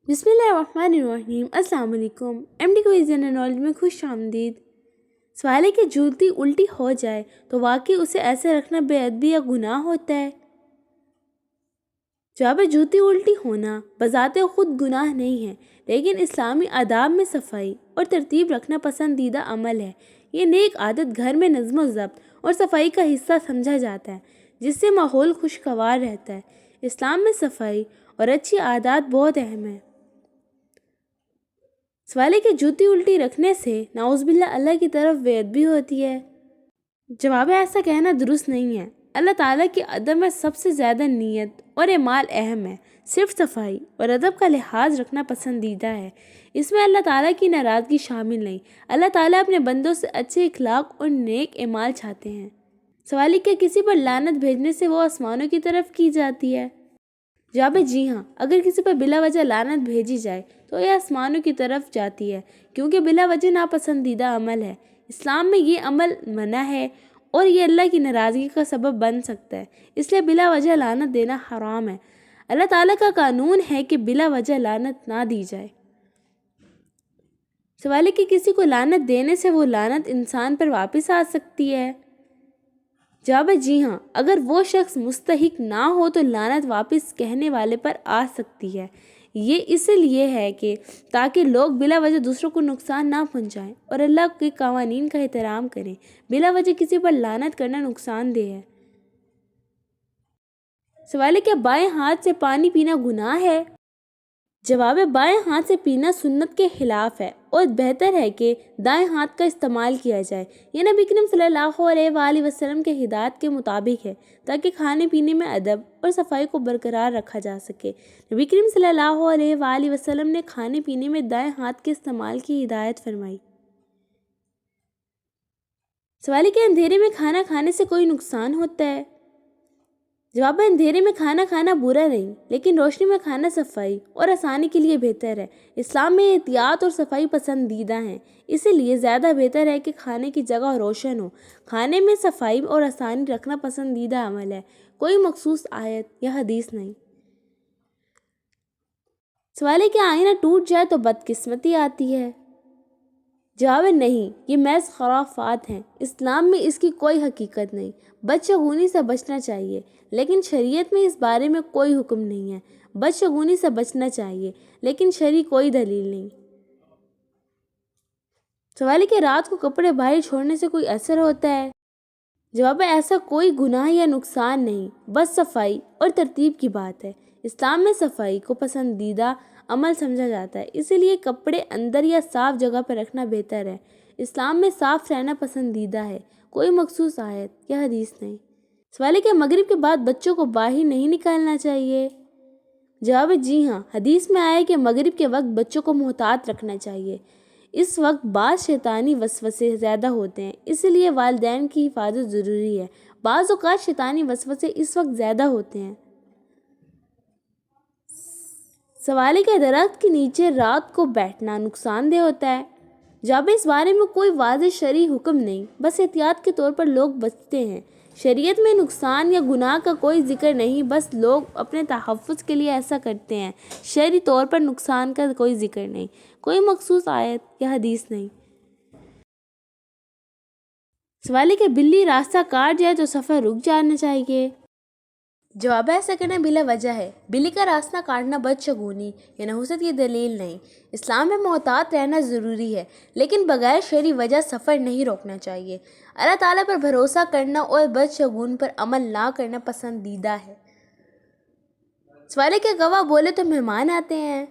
بسم اللہ الرحمن الرحیم۔ السلام علیکم۔ MD کوئز جنرل نالج میں خوش آمدید۔ سوال ہے کہ جوتی الٹی ہو جائے تو واقعی اسے ایسے رکھنا بے ادبی یا گناہ ہوتا ہے؟ جواب ہے جوتی الٹی ہونا بذات خود گناہ نہیں ہے، لیکن اسلامی آداب میں صفائی اور ترتیب رکھنا پسندیدہ عمل ہے۔ یہ نیک عادت گھر میں نظم و ضبط اور صفائی کا حصہ سمجھا جاتا ہے، جس سے ماحول خوشگوار رہتا ہے۔ اسلام میں صفائی اور اچھی عادات بہت اہم ہیں۔ سوال ہے کہ جوتی الٹی رکھنے سے نعوذ باللہ اللہ کی طرف بے ادبی ہوتی ہے؟ جواب ہے ایسا کہنا درست نہیں ہے۔ اللہ تعالیٰ کی ادب میں سب سے زیادہ نیت اور اعمال اہم ہے۔ صرف صفائی اور ادب کا لحاظ رکھنا پسندیدہ ہے، اس میں اللہ تعالیٰ کی ناراضگی شامل نہیں۔ اللہ تعالیٰ اپنے بندوں سے اچھے اخلاق اور نیک اعمال چاہتے ہیں۔ سوال ہے کہ کسی پر لعنت بھیجنے سے وہ آسمانوں کی طرف کی جاتی ہے؟ جواب ہے جی ہاں، اگر کسی پر بلا وجہ لعنت بھیجی جائے تو یہ آسمانوں کی طرف جاتی ہے، کیونکہ بلا وجہ ناپسندیدہ عمل ہے۔ اسلام میں یہ عمل منع ہے اور یہ اللہ کی ناراضگی کا سبب بن سکتا ہے، اس لیے بلا وجہ لعنت دینا حرام ہے۔ اللہ تعالیٰ کا قانون ہے کہ بلا وجہ لعنت نہ دی جائے۔ سوال ہے کہ کسی کو لعنت دینے سے وہ لعنت انسان پر واپس آ سکتی ہے؟ جواب ہے جی ہاں، اگر وہ شخص مستحق نہ ہو تو لعنت واپس کہنے والے پر آ سکتی ہے۔ یہ اس لیے ہے کہ تاکہ لوگ بلا وجہ دوسروں کو نقصان نہ پہنچائیں اور اللہ کے قوانین کا احترام کریں۔ بلا وجہ کسی پر لعنت کرنا نقصان دہ ہے۔ سوال ہے کہ بائیں ہاتھ سے پانی پینا گناہ ہے؟ جواب ہے بائیں ہاتھ سے پینا سنت کے خلاف ہے اور بہتر ہے کہ دائیں ہاتھ کا استعمال کیا جائے۔ یہ نبی کریم صلی اللہ علیہ وآلہ وسلم کے ہدایت کے مطابق ہے، تاکہ کھانے پینے میں ادب اور صفائی کو برقرار رکھا جا سکے۔ نبی کریم صلی اللہ علیہ وآلہ وسلم نے کھانے پینے میں دائیں ہاتھ کے استعمال کی ہدایت فرمائی۔ سوال ہے کہ اندھیرے میں کھانا کھانے سے کوئی نقصان ہوتا ہے؟ جواب ہے اندھیرے میں کھانا کھانا برا نہیں، لیکن روشنی میں کھانا صفائی اور آسانی کے لیے بہتر ہے۔ اسلام میں احتیاط اور صفائی پسندیدہ ہیں، اسی لیے زیادہ بہتر ہے کہ کھانے کی جگہ روشن ہو۔ کھانے میں صفائی اور آسانی رکھنا پسندیدہ عمل ہے، کوئی مخصوص آیت یا حدیث نہیں۔ سوال ہے کہ آئینہ ٹوٹ جائے تو بدقسمتی آتی ہے؟ جواب ہے نہیں، یہ محض خرافات ہیں۔ اسلام میں اس کی کوئی حقیقت نہیں۔ بدشگونی سے بچنا چاہیے، لیکن شریعت میں اس بارے میں کوئی حکم نہیں ہے۔ بدشگونی سے بچنا چاہیے، لیکن شرعی کوئی دلیل نہیں۔ سوال ہے کہ رات کو کپڑے باہر چھوڑنے سے کوئی اثر ہوتا ہے؟ جواب ہے ایسا کوئی گناہ یا نقصان نہیں، بس صفائی اور ترتیب کی بات ہے۔ اسلام میں صفائی کو پسندیدہ عمل سمجھا جاتا ہے، اسی لیے کپڑے اندر یا صاف جگہ پر رکھنا بہتر ہے۔ اسلام میں صاف رہنا پسندیدہ ہے، کوئی مخصوص آیت یا حدیث نہیں۔ سوال ہے کہ مغرب کے بعد بچوں کو باہر نہیں نکالنا چاہیے؟ جواب ہے جی ہاں، حدیث میں آیا کہ مغرب کے وقت بچوں کو محتاط رکھنا چاہیے۔ اس وقت بعض شیطانی وسوسے زیادہ ہوتے ہیں، اس لیے والدین کی حفاظت ضروری ہے۔ بعض اوقات شیطانی وسوسے اس وقت زیادہ ہوتے ہیں۔ سوال ہے کہ درخت کے نیچے رات کو بیٹھنا نقصان دہ ہوتا ہے؟ جواب اس بارے میں کوئی واضح شرعی حکم نہیں، بس احتیاط کے طور پر لوگ بچتے ہیں۔ شریعت میں نقصان یا گناہ کا کوئی ذکر نہیں، بس لوگ اپنے تحفظ کے لیے ایسا کرتے ہیں۔ شرعی طور پر نقصان کا کوئی ذکر نہیں، کوئی مخصوص آیت یا حدیث نہیں۔ سوال ہے کہ بلی راستہ کاٹ جائے تو سفر رک جانا چاہیے؟ جواب ایسا کرنا بلا وجہ ہے۔ بلی کا راستہ کاٹنا بدشگونی یا نحوست کی دلیل نہیں۔ اسلام میں محتاط رہنا ضروری ہے، لیکن بغیر شرعی وجہ سفر نہیں روکنا چاہیے۔ اللہ تعالیٰ پر بھروسہ کرنا اور بدشگون پر عمل نہ کرنا پسندیدہ ہے۔ سوال ہے کہ گواہ بولے تو مہمان آتے ہیں؟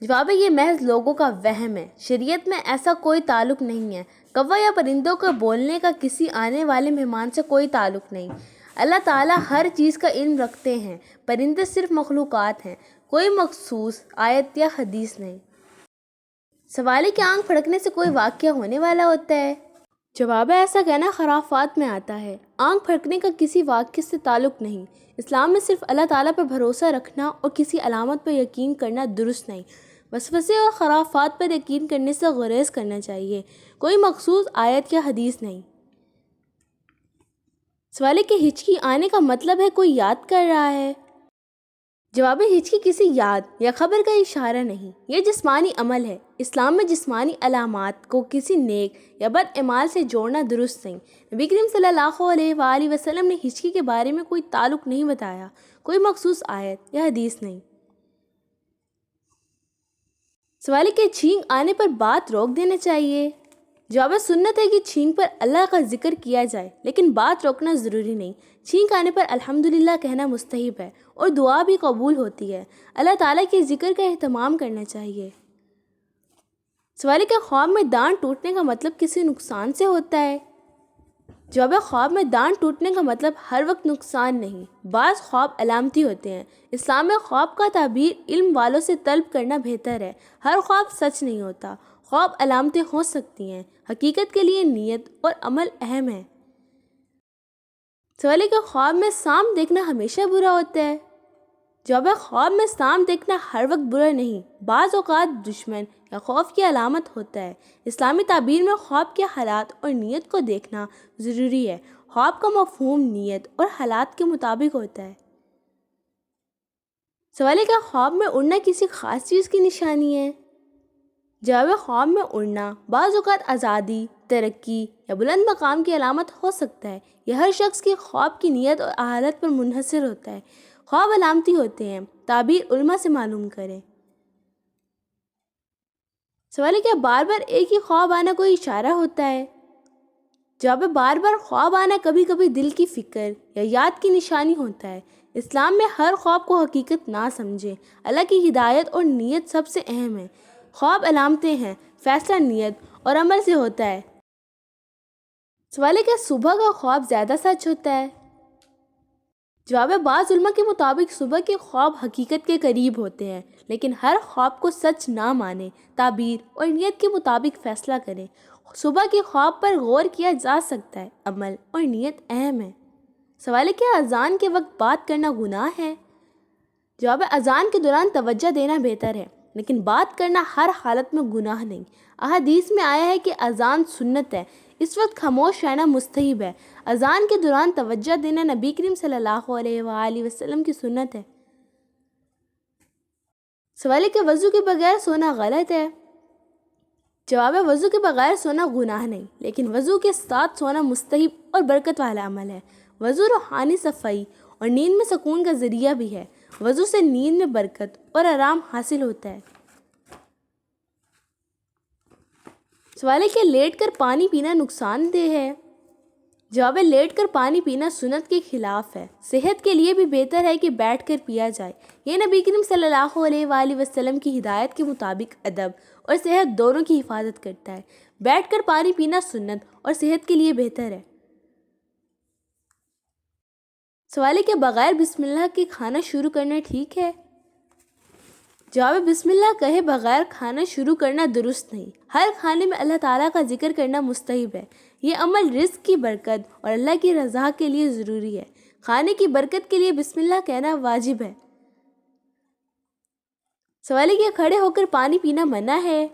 جواب ہے یہ محض لوگوں کا وہم ہے، شریعت میں ایسا کوئی تعلق نہیں ہے۔ کوا یا پرندوں کا بولنے کا کسی آنے والے مہمان سے کوئی تعلق نہیں۔ اللہ تعالیٰ ہر چیز کا علم رکھتے ہیں، پرندے صرف مخلوقات ہیں، کوئی مخصوص آیت یا حدیث نہیں۔ سوال ہے کہ آنکھ پھڑکنے سے کوئی واقعہ ہونے والا ہوتا ہے؟ جواب ہے ایسا کہنا خرافات میں آتا ہے۔ آنکھ پھڑکنے کا کسی واقعے سے تعلق نہیں۔ اسلام میں صرف اللہ تعالیٰ پر بھروسہ رکھنا اور کسی علامت پر یقین کرنا درست نہیں۔ وسوسے اور خرافات پر یقین کرنے سے گریز کرنا چاہیے، کوئی مخصوص آیت یا حدیث نہیں۔ سوال ہے کہ ہچکی آنے کا مطلب ہے کوئی یاد کر رہا ہے؟ جواب ہچکی کسی یاد یا خبر کا اشارہ نہیں، یہ جسمانی عمل ہے۔ اسلام میں جسمانی علامات کو کسی نیک یا بد اعمال سے جوڑنا درست نہیں۔ نبی کریم صلی اللہ علیہ وآلہ وسلم نے ہچکی کے بارے میں کوئی تعلق نہیں بتایا، کوئی مخصوص آیت یا حدیث نہیں۔ سوال ہے کہ چھینک آنے پر بات روک دینا چاہیے؟ جواب سنت ہے کہ چھینک پر اللہ کا ذکر کیا جائے، لیکن بات روکنا ضروری نہیں۔ چھینک آنے پر الحمدللہ کہنا مستحب ہے اور دعا بھی قبول ہوتی ہے۔ اللہ تعالیٰ کے ذکر کا اہتمام کرنا چاہیے۔ سوال ہے کہ خواب میں دانت ٹوٹنے کا مطلب کسی نقصان سے ہوتا ہے؟ جواب خواب میں دانت ٹوٹنے کا مطلب ہر وقت نقصان نہیں، بعض خواب علامتی ہوتے ہیں۔ اسلام میں خواب کا تعبیر علم والوں سے طلب کرنا بہتر ہے۔ ہر خواب سچ نہیں ہوتا، خواب علامتیں ہو سکتی ہیں۔ حقیقت کے لیے نیت اور عمل اہم ہے۔ سوال ہے کہ خواب میں سانپ دیکھنا ہمیشہ برا ہوتا ہے؟ جواب خواب میں سانپ دیکھنا ہر وقت برا نہیں، بعض اوقات دشمن یا خوف کی علامت ہوتا ہے۔ اسلامی تعبیر میں خواب کے حالات اور نیت کو دیکھنا ضروری ہے۔ خواب کا مفہوم نیت اور حالات کے مطابق ہوتا ہے۔ سوال ہے کہ خواب میں اڑنا کسی خاص چیز کی نشانی ہے؟ جواب خواب میں اڑنا بعض اوقات آزادی، ترقی یا بلند مقام کی علامت ہو سکتا ہے۔ یہ ہر شخص کی خواب کی نیت اور حالت پر منحصر ہوتا ہے۔ خواب علامتی ہوتے ہیں، تعبیر علماء سے معلوم کریں۔ سوال ہے کہ بار بار ایک ہی خواب آنا کوئی اشارہ ہوتا ہے؟ جواب بار بار خواب آنا کبھی کبھی دل کی فکر یا یاد کی نشانی ہوتا ہے۔ اسلام میں ہر خواب کو حقیقت نہ سمجھیں، اللہ کی ہدایت اور نیت سب سے اہم ہے۔ خواب علامتیں ہیں، فیصلہ نیت اور عمل سے ہوتا ہے۔ سوال ہے کہ صبح کا خواب زیادہ سچ ہوتا ہے؟ جواب بعض علماء کے مطابق صبح کے خواب حقیقت کے قریب ہوتے ہیں، لیکن ہر خواب کو سچ نہ مانیں، تعبیر اور نیت کے مطابق فیصلہ کریں۔ صبح کے خواب پر غور کیا جا سکتا ہے، عمل اور نیت اہم ہے۔ سوال ہے کہ اذان کے وقت بات کرنا گناہ ہے؟ جواب اذان کے دوران توجہ دینا بہتر ہے، لیکن بات کرنا ہر حالت میں گناہ نہیں۔ احادیث میں آیا ہے کہ اذان سنت ہے، اس وقت خاموش رہنا مستحب ہے۔ اذان کے دوران توجہ دینا نبی کریم صلی اللہ علیہ وآلہ وسلم کی سنت ہے۔ سوال ہے کہ وضو کے بغیر سونا غلط ہے؟ جواب وضو کے بغیر سونا گناہ نہیں، لیکن وضو کے ساتھ سونا مستحب اور برکت والا عمل ہے۔ وضو روحانی صفائی اور نیند میں سکون کا ذریعہ بھی ہے۔ وضو سے نیند میں برکت اور آرام حاصل ہوتا ہے۔ سوال ہے کہ لیٹ کر پانی پینا نقصان دہ ہے؟ جواب لیٹ کر پانی پینا سنت کے خلاف ہے۔ صحت کے لیے بھی بہتر ہے کہ بیٹھ کر پیا جائے۔ یہ نبی کریم صلی اللہ علیہ وآلہ وسلم کی ہدایت کے مطابق ادب اور صحت دونوں کی حفاظت کرتا ہے۔ بیٹھ کر پانی پینا سنت اور صحت کے لیے بہتر ہے۔ سوال ہے کہ بغیر بسم اللہ کے کھانا شروع کرنا ٹھیک ہے؟ جواب بسم اللہ کہے بغیر کھانا شروع کرنا درست نہیں۔ ہر کھانے میں اللہ تعالیٰ کا ذکر کرنا مستحب ہے۔ یہ عمل رزق کی برکت اور اللہ کی رضا کے لیے ضروری ہے۔ کھانے کی برکت کے لیے بسم اللہ کہنا واجب ہے۔ سوال ہے کہ کھڑے ہو کر پانی پینا منع ہے؟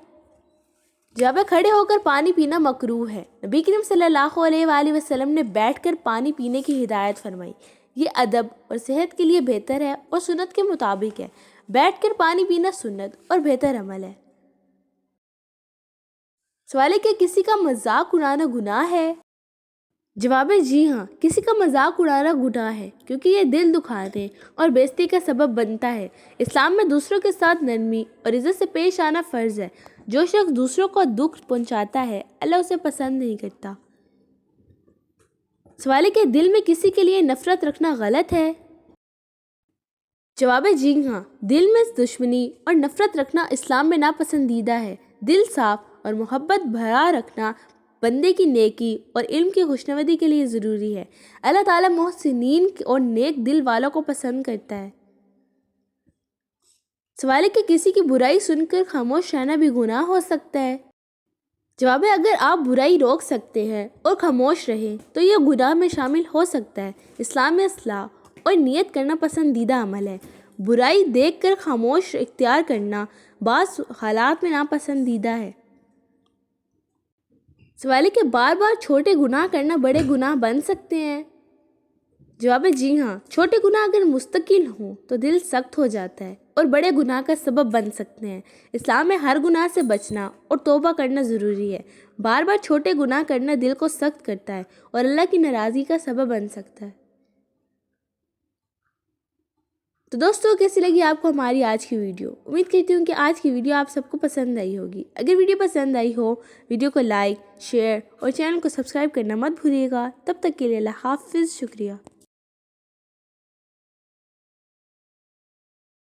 جواب کھڑے ہو کر پانی پینا مکروہ ہے۔ نبی کریم صلی اللہ علیہ وآلہ وسلم نے بیٹھ کر پانی پینے کی ہدایت فرمائی۔ یہ ادب اور صحت کے لیے بہتر ہے اور سنت کے مطابق ہے۔ بیٹھ کر پانی پینا سنت اور بہتر عمل ہے۔ سوال ہے کہ کسی کا مذاق اڑانا گناہ ہے؟ جواب جی ہاں، کسی کا مذاق اڑانا گناہ ہے، کیونکہ یہ دل دکھانے اور بے عزتی کا سبب بنتا ہے۔ اسلام میں دوسروں کے ساتھ نرمی اور عزت سے پیش آنا فرض ہے۔ جو شخص دوسروں کو دکھ پہنچاتا ہے، اللہ اسے پسند نہیں کرتا۔ سوال ہے کہ دل میں کسی کے لیے نفرت رکھنا غلط ہے؟ جواب جی ہاں، دل میں دشمنی اور نفرت رکھنا اسلام میں ناپسندیدہ ہے۔ دل صاف اور محبت بھرا رکھنا بندے کی نیکی اور علم کی خوشنودی کے لیے ضروری ہے۔ اللہ تعالیٰ محسنین اور نیک دل والوں کو پسند کرتا ہے۔ سوال ہے کہ کسی کی برائی سن کر خاموش رہنا بھی گناہ ہو سکتا ہے؟ جواب ہے اگر آپ برائی روک سکتے ہیں اور خاموش رہیں تو یہ گناہ میں شامل ہو سکتا ہے۔ اسلام میں اصلاح اور نیت کرنا پسندیدہ عمل ہے۔ برائی دیکھ کر خاموش اختیار کرنا بعض حالات میں ناپسندیدہ ہے۔ سوال ہے کہ بار بار چھوٹے گناہ کرنا بڑے گناہ بن سکتے ہیں؟ جواب ہے جی ہاں، چھوٹے گناہ اگر مستقل ہوں تو دل سخت ہو جاتا ہے اور بڑے گناہ کا سبب بن سکتے ہیں۔ اسلام میں ہر گناہ سے بچنا اور توبہ کرنا ضروری ہے۔ بار بار چھوٹے گناہ کرنا دل کو سخت کرتا ہے اور اللہ کی ناراضگی کا سبب بن سکتا ہے۔ تو دوستو، کیسی لگی آپ کو ہماری آج کی ویڈیو؟ امید کرتی ہوں کہ آج کی ویڈیو آپ سب کو پسند آئی ہوگی۔ اگر ویڈیو پسند آئی ہو، ویڈیو کو لائک، شیئر اور چینل کو سبسکرائب کرنا مت بھولیے گا۔ تب تک کے لیے اللہ حافظ، شکریہ۔